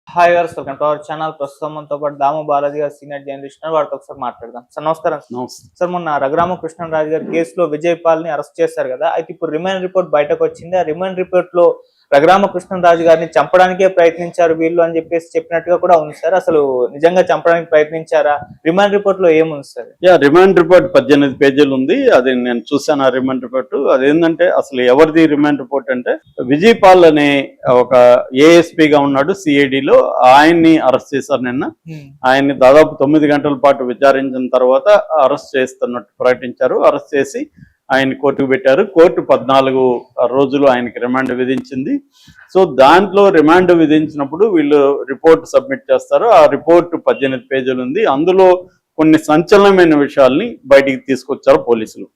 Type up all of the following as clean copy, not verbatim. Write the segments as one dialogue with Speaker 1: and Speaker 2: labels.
Speaker 1: Hi గారు, welcome to our channel. ప్రస్తుతం మనతో పాటు దాము బాలాజీ గారు, సీనియర్ జర్నలిస్ట్, వారితో ఒకసారి మాట్లాడదాం. సార్ నమస్కారం. సార్, మొన్న రఘురామకృష్ణరాజు గారి కేసులో విజయపాల్ ని అరెస్ట్ చేశారు కదా, అయితే ఇప్పుడు రిమాండ్ రిపోర్ట్ బయటకు వచ్చింది. ఆ రిమాండ్ రిపోర్ట్ లో రఘురామకృష్ణరాజు గారిని చంపడానికే ప్రయత్నించారు వీళ్ళు అని చెప్పినట్టుగా కూడా ఉంది సార్. అసలు నిజంగా చంపడానికి ప్రయత్నించారా? రిమాండ్ రిపోర్ట్ లో ఏముంది సార్?
Speaker 2: రిమాండ్ రిపోర్ట్ 18 పేజీలు ఉంది. అది నేను చూసాను. ఆ రిమాండ్ రిపోర్ట్ అదేంటంటే అసలు ఎవరిది రిమాండ్ రిపోర్ట్ అంటే విజయ్ పాల్ అనే ఒక ఏఎస్పీగా ఉన్నాడు సిఐడిలో. ఆయన్ని అరెస్ట్ చేశారు నిన్న. ఆయన్ని దాదాపు 9 గంటల పాటు విచారించిన తర్వాత అరెస్ట్ చేస్తున్నట్టు ప్రకటించారు. అరెస్ట్ చేసి ఆయన కోర్టుకు పెట్టారు. కోర్టు 14 రోజులు ఆయనకి రిమాండ్ విధించింది. సో దాంట్లో రిమాండ్ విధించినప్పుడు వీళ్ళు రిపోర్ట్ సబ్మిట్ చేస్తారు. ఆ రిపోర్ట్ 18 పేజీలు ఉంది. అందులో కొన్ని సంచలనమైన విషయాల్ని బయటికి తీసుకొచ్చారు పోలీసులు.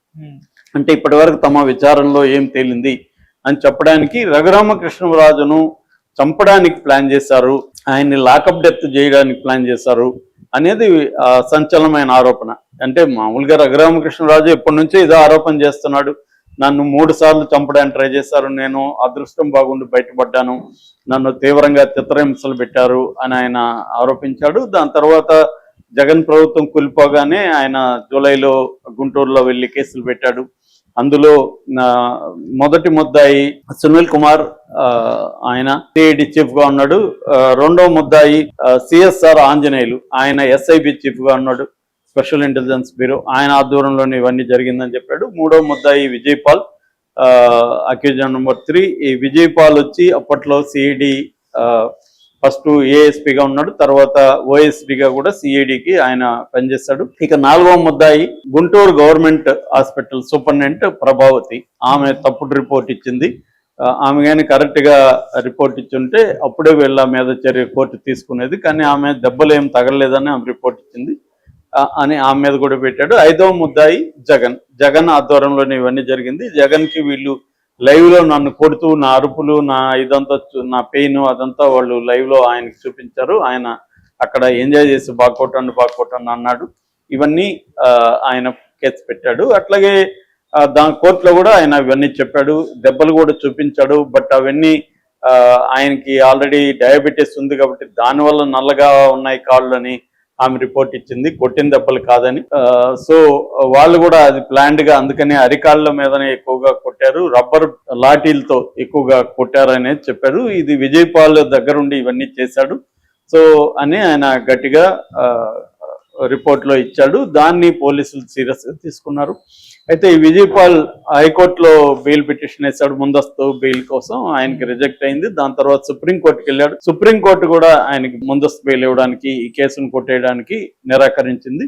Speaker 2: అంటే ఇప్పటి వరకు తమ విచారణలో ఏం తేలింది అని చెప్పడానికి రఘురామకృష్ణరాజును చంపడానికి ప్లాన్ చేశారు, ఆయన్ని లాకప్ డెత్ చేయడానికి ప్లాన్ చేశారు అనేది సంచలనమైన ఆరోపణ. అంటే మామూలుగా రఘురామకృష్ణరాజు ఎప్పటి నుంచో ఇదే ఆరోపణ చేస్తున్నాడు. నన్ను 3 సార్లు చంపడానికి ట్రై చేశారు, నేను అదృష్టం బాగుండి బయటపడ్డాను, నన్ను తీవ్రంగా చిత్రహింసలు పెట్టారు అని ఆయన ఆరోపించాడు. దాని తర్వాత జగన్ ప్రభుత్వం కూలిపోగానే ఆయన జూలైలో గుంటూరులో వెళ్ళి కేసులు పెట్టాడు. అందులో మొదటి ముద్దాయి సునీల్ కుమార్, ఆయన సిఐడి చీఫ్ గా ఉన్నాడు. రెండో ముద్దాయి సిఎస్ఆర్ ఆంజనేయులు, ఆయన ఎస్ఐబి చీఫ్ గా ఉన్నాడు, స్పెషల్ ఇంటెలిజెన్స్ బ్యూరో. ఆయన ఆధ్వర్యంలోనే ఇవన్నీ జరిగిందని చెప్పాడు. మూడో ముద్దాయి విజయ్ పాల్, అక్యూజన్ నెంబర్ 3. ఈ విజయ్ పాల్ వచ్చి అప్పట్లో సిఐడి ఫస్ట్ ఏఎస్పీగా ఉన్నాడు, తర్వాత ఓఎస్పీగా కూడా సిఐడికి ఆయన పనిచేస్తాడు. ఇక 4వ ముద్దాయి Guntur government hospital superintendent Prabhavati. ఆమె తప్పుడు రిపోర్ట్ ఇచ్చింది. ఆమె కానీ కరెక్ట్ గా రిపోర్ట్ ఇచ్చుంటే అప్పుడే వీళ్ళ మీద చర్య కోర్టు తీసుకునేది. కానీ ఆమె దెబ్బలు ఏం తగలలేదని ఆమె రిపోర్ట్ ఇచ్చింది అని ఆమె మీద కూడా పెట్టాడు. 5వ ముద్దాయి జగన్ ఆధ్వర్యంలోనే ఇవన్నీ జరిగింది. జగన్ కి వీళ్ళు లైవ్ లో నన్ను కొడుతూ నా అరుపులు, నా ఇదంతా, నా పెయిన్ అదంతా వాళ్ళు లైవ్ లో ఆయనకి చూపించారు. ఆయన అక్కడ ఎంజాయ్ చేసి బాగా అన్నాడు. ఇవన్నీ ఆయన కేసు పెట్టాడు. అట్లాగే దాని కోర్టులో కూడా ఆయన ఇవన్నీ చెప్పాడు, దెబ్బలు కూడా చూపించాడు. బట్ అవన్నీ ఆయనకి ఆల్రెడీ డయాబెటీస్ ఉంది కాబట్టి దానివల్ల నల్లగా ఉన్నాయి కాళ్ళు అని ఆమె రిపోర్ట్ ఇచ్చింది, కొట్టిన దెబ్బలు కాదని. సో వాళ్ళు కూడా అది ప్లాన్డ్ గా, అందుకని అరికాళ్ళ మీదనే ఎక్కువగా కొట్టారు, రబ్బర్ లాఠీలతో ఎక్కువగా కొట్టారు అనేది చెప్పారు. ఇది విజయ్ పాల్ దగ్గరుండి ఇవన్నీ చేశాడు సో అని ఆయన గట్టిగా రిపోర్ట్ లో ఇచ్చాడు. దాన్ని పోలీసులు సీరియస్ గా తీసుకున్నారు. అయితే ఈ విజయ్ పాల్ హైకోర్టులో బెయిల్ పిటిషన్ వేశాడు, ముందస్తు బెయిల్ కోసం. ఆయనకి రిజెక్ట్ అయింది. దాని తర్వాత సుప్రీంకోర్టుకి వెళ్ళాడు. సుప్రీంకోర్టు కూడా ఆయనకి ముందస్తు బెయిల్ ఇవ్వడానికి, ఈ కేసును కొట్టేయడానికి నిరాకరించింది.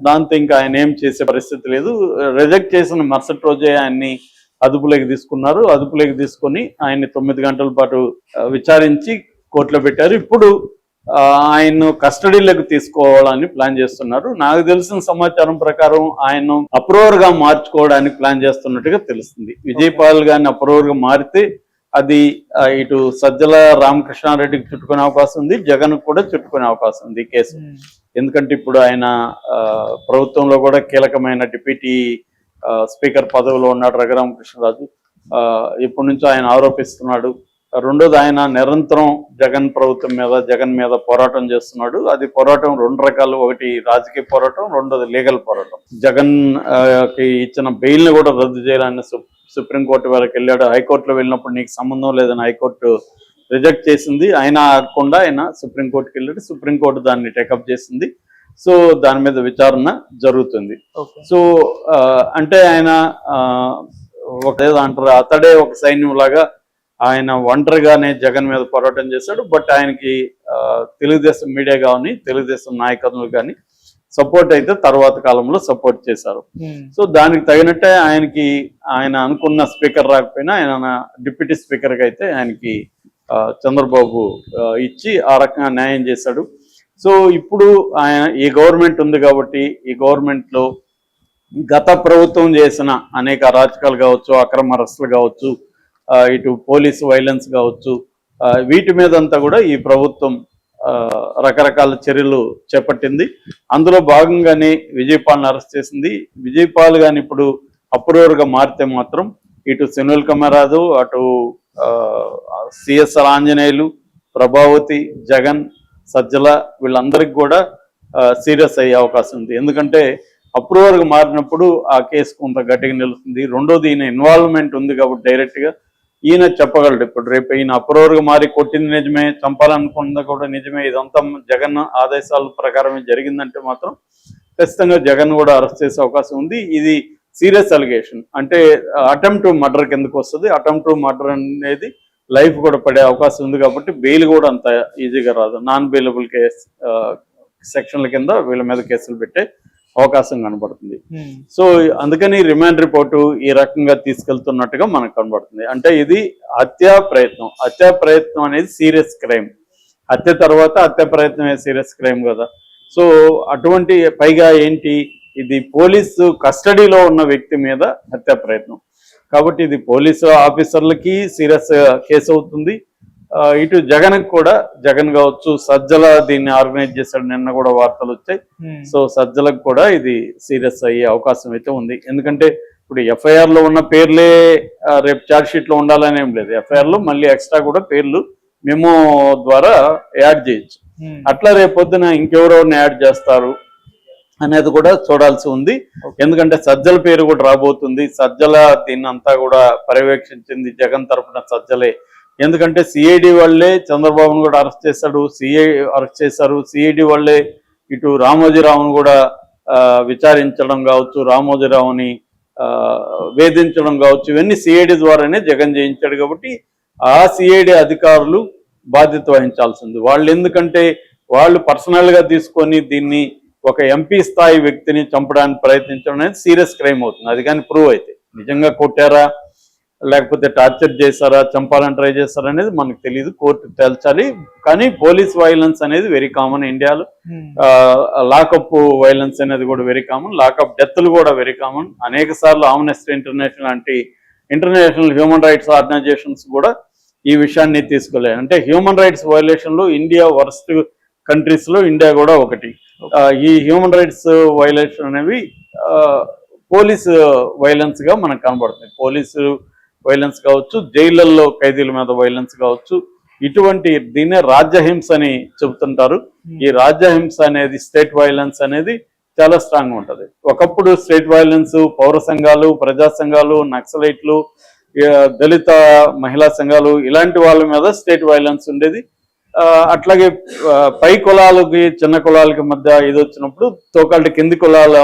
Speaker 2: దాంతో ఇంకా ఆయన ఏం చేసే పరిస్థితి లేదు. రిజెక్ట్ చేసిన మరుసటి రోజే ఆయన్ని అదుపులోకి తీసుకున్నారు. అదుపులోకి తీసుకొని ఆయన్ని 9 గంటల పాటు విచారించి కోర్టులో పెట్టారు. ఇప్పుడు ఆయన్ను కస్టడీలోకి తీసుకోవాలని ప్లాన్ చేస్తున్నారు. నాకు తెలిసిన సమాచారం ప్రకారం ఆయన అప్రూవర్ గా మార్చుకోవడానికి ప్లాన్ చేస్తున్నట్టుగా తెలుస్తుంది. విజయ్ పాల్ గారిని అప్రూవర్ గా మారితే అది ఇటు సజ్జల రామకృష్ణారెడ్డికి చుట్టుకునే అవకాశం ఉంది, జగన్ కూడా చుట్టుకునే అవకాశం ఉంది ఈ కేసు. ఎందుకంటే ఇప్పుడు ఆయన ప్రభుత్వంలో కూడా కీలకమైన డిప్యూటీ స్పీకర్ పదవిలో ఉన్నాడు రఘురామకృష్ణరాజు. ఇప్పటి నుంచో ఆయన ఆరోపిస్తున్నాడు. రెండోది, ఆయన నిరంతరం జగన్ మీద పోరాటం చేస్తున్నాడు. అది పోరాటం 2 రకాలు. ఒకటి రాజకీయ పోరాటం, రెండోది లీగల్ పోరాటం. జగన్ కి ఇచ్చిన బెయిల్ ని కూడా రద్దు చేయాలని సుప్రీంకోర్టు వరకు వెళ్ళాడు. హైకోర్టులో వెళ్ళినప్పుడు నీకు సంబంధం లేదని హైకోర్టు రిజెక్ట్ చేసింది. అయినా ఆగకుండా ఆయన సుప్రీంకోర్టుకి వెళ్ళాడు. సుప్రీంకోర్టు దాన్ని టేకప్ చేసింది. సో దాని మీద విచారణ జరుగుతుంది. సో అంటే ఆయన అంటారు, అతడే ఒక సైన్యం లాగా ఆయన ఒంటరిగానే జగన్ మీద పోరాటం చేశాడు. బట్ ఆయనకి తెలుగుదేశం మీడియా కానీ, తెలుగుదేశం నాయకులు కానీ సపోర్ట్ అయితే తర్వాత కాలంలో సపోర్ట్ చేశారు. సో దానికి తగినట్టే ఆయన అనుకున్న స్పీకర్ రాకపోయినా ఆయన డిప్యూటీ స్పీకర్గా అయితే ఆయనకి చంద్రబాబు ఇచ్చి ఆ రకంగా న్యాయం చేశాడు. సో ఇప్పుడు ఈ గవర్నమెంట్ ఉంది కాబట్టి ఈ గవర్నమెంట్ లో గత ప్రభుత్వం చేసిన అనేక అరాచకాలు కావచ్చు, అక్రమ అరెస్టులు కావచ్చు, ఇటు పోలీసు వైలెన్స్ కావచ్చు, వీటి మీదంతా కూడా ఈ ప్రభుత్వం రకరకాల చర్యలు చేపట్టింది. అందులో భాగంగానే విజయ్ పాల్ని అరెస్ట్ చేసింది. విజయ్ పాల్ గాని ఇప్పుడు అప్రూవర్ గా మారితే మాత్రం ఇటు సునీల్ కుమార్, అటు సిఎస్ఆర్ ఆంజనేయులు, ప్రభావతి, జగన్, సజ్జల వీళ్ళందరికీ కూడా సీరియస్ అయ్యే అవకాశం ఉంది. ఎందుకంటే అప్రూవర్గా మారినప్పుడు ఆ కేసు కొంత గట్టిగా నిలుస్తుంది. రెండోది ఈయన ఇన్వాల్వ్మెంట్ ఉంది కాబట్టి డైరెక్ట్గా ఈయన చెప్పగలడు. ఇప్పుడు రేపు ఈయన అప్రూవర్గా మారి కొట్టింది నిజమే, చంపాలనుకున్నది కూడా నిజమే, ఇదంతా జగన్ ఆదేశాల ప్రకారమే జరిగిందంటే మాత్రం ఖచ్చితంగా జగన్ కూడా అరెస్ట్ చేసే అవకాశం ఉంది. ఇది సీరియస్ అలిగేషన్, అంటే అటెంప్ట్ టు మర్డర్ కిందకు వస్తుంది. అటెంప్ట్ టు మర్డర్ అనేది లైఫ్ కూడా పడే అవకాశం ఉంది కాబట్టి బెయిల్ కూడా అంత ఈజీగా రాదు. నాన్ బెయిలబుల్ కేసు సెక్షన్ల కింద వీళ్ళ మీద కేసులు పెట్టే అవకాశం కనబడుతుంది. సో అందుకని రిమాండ్ రిపోర్టు ఈ రకంగా తీసుకెళ్తున్నట్టుగా మనకు కనబడుతుంది. అంటే ఇది హత్యా ప్రయత్నం అనేది సీరియస్ క్రైమ్. హత్య తర్వాత హత్య ప్రయత్నమే సీరియస్ క్రైమ్ కదా. సో అటువంటి పైగా ఏంటి, ఇది పోలీసు కస్టడీలో ఉన్న వ్యక్తి మీద హత్యా ప్రయత్నం కాబట్టి ఇది పోలీసు ఆఫీసర్లకి సీరియస్ కేసు అవుతుంది. ఇటు జగన్ కావచ్చు, సజ్జల దీన్ని ఆర్గనైజ్ చేశాడు, నిన్న కూడా వార్తలు వచ్చాయి. సో సజ్జలకు కూడా ఇది సీరియస్ అయ్యే అవకాశం అయితే ఉంది. ఎందుకంటే ఇప్పుడు ఎఫ్ఐఆర్ లో ఉన్న పేర్లే రేపు ఛార్జ్ షీట్ లో ఉండాలని ఏం లేదు. ఎఫ్ఐఆర్ లో మళ్ళీ ఎక్స్ట్రా కూడా పేర్లు మెమో ద్వారా యాడ్ చేయొచ్చు. అట్లా రేపు పొద్దున ఇంకెవరెవరిని యాడ్ చేస్తారు అనేది కూడా చూడాల్సి ఉంది. ఎందుకంటే సజ్జల పేరు కూడా రాబోతుంది. సజ్జల దీన్ని అంతా కూడా పర్యవేక్షించింది జగన్ తరఫున సజ్జలే. ఎందుకంటే సిఐడి వాళ్ళే చంద్రబాబును కూడా అరెస్ట్ చేశారు. సిఐడి వాళ్ళే ఇటు రామోజీరావును కూడా విచారించడం కావచ్చు, రామోజీరావుని వేధించడం కావచ్చు, ఇవన్నీ సిఐడి ద్వారానే జగన్ చేయించాడు. కాబట్టి ఆ సిఐడి అధికారులు బాధ్యత వహించాల్సింది. వాళ్ళు ఎందుకంటే వాళ్ళు పర్సనల్ గా తీసుకొని దీన్ని ఒక ఎంపీ స్థాయి వ్యక్తిని చంపడానికి ప్రయత్నించడం అనేది సీరియస్ క్రైమ్ అవుతుంది. అది కానీ ప్రూవ్ అయితే నిజంగా కొట్టారా లేకపోతే టార్చర్ చేశారా, చంపాలని ట్రై చేశారా అనేది మనకు తెలియదు, కోర్టు తేల్చాలి. కానీ పోలీస్ వైలెన్స్ అనేది వెరీ కామన్ ఇండియాలో. లాకప్ వైలెన్స్ అనేది కూడా వెరీ కామన్. లాకప్ డెత్లు కూడా వెరీ కామన్. అనేక సార్లు ఆమ్నెస్టీ ఇంటర్నేషనల్ లాంటి ఇంటర్నేషనల్ హ్యూమన్ రైట్స్ ఆర్గనైజేషన్స్ కూడా ఈ విషయాన్ని తీసుకోలేదు. అంటే హ్యూమన్ రైట్స్ వైలేషన్లో ఇండియా వర్స్ట్ కంట్రీస్ లో ఇండియా కూడా ఒకటి. ఈ హ్యూమన్ రైట్స్ వైలేషన్ అనేవి పోలీసు వైలెన్స్ గా మనకు కనబడుతుంది. పోలీసు వైలెన్స్ కావచ్చు, జైళ్లలో ఖైదీల మీద వైలెన్స్ కావచ్చు, ఇటువంటి దీన్నే రాజ్యహింస అని చెబుతుంటారు. ఈ రాజ్యహింస అనేది స్టేట్ వైలెన్స్ అనేది చాలా స్ట్రాంగ్ ఉంటుంది. ఒకప్పుడు స్టేట్ వైలెన్స్ పౌర సంఘాలు, ప్రజా సంఘాలు, నక్సలైట్లు, దళిత మహిళా సంఘాలు ఇలాంటి వాళ్ళ మీద స్టేట్ వైలెన్స్ ఉండేది. అట్లాగే పై కులాలకి చిన్న కులాలకి మధ్య ఇది వచ్చినప్పుడు తోకాళ్ళ కింది కులాల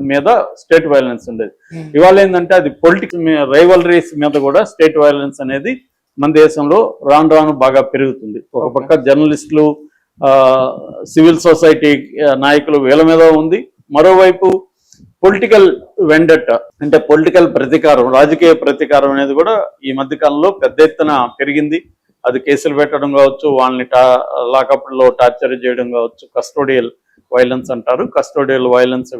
Speaker 2: మీద స్టేట్ వైలెన్స్ ఉండేది. ఇవాళ ఏంటంటే అది పొలిటిక్స్ రైవలరీస్ మీద కూడా స్టేట్ వైలెన్స్ అనేది మన దేశంలో రాను రాను బాగా పెరుగుతుంది. ఒక పక్క జర్నలిస్టులు, సివిల్ సొసైటీ నాయకులు వీళ్ళ మీద ఉంది. మరోవైపు పొలిటికల్ వెండట్ అంటే పొలిటికల్ ప్రతీకారం, రాజకీయ ప్రతీకారం అనేది కూడా ఈ మధ్య కాలంలో పెద్ద ఎత్తున పెరిగింది. అది కేసులు పెట్టడం కావచ్చు, వాళ్ళని లాకప్లో టార్చర్ చేయడం కావచ్చు, కస్టోడియల్ వైలెన్స్ అంటారు. Custodial violence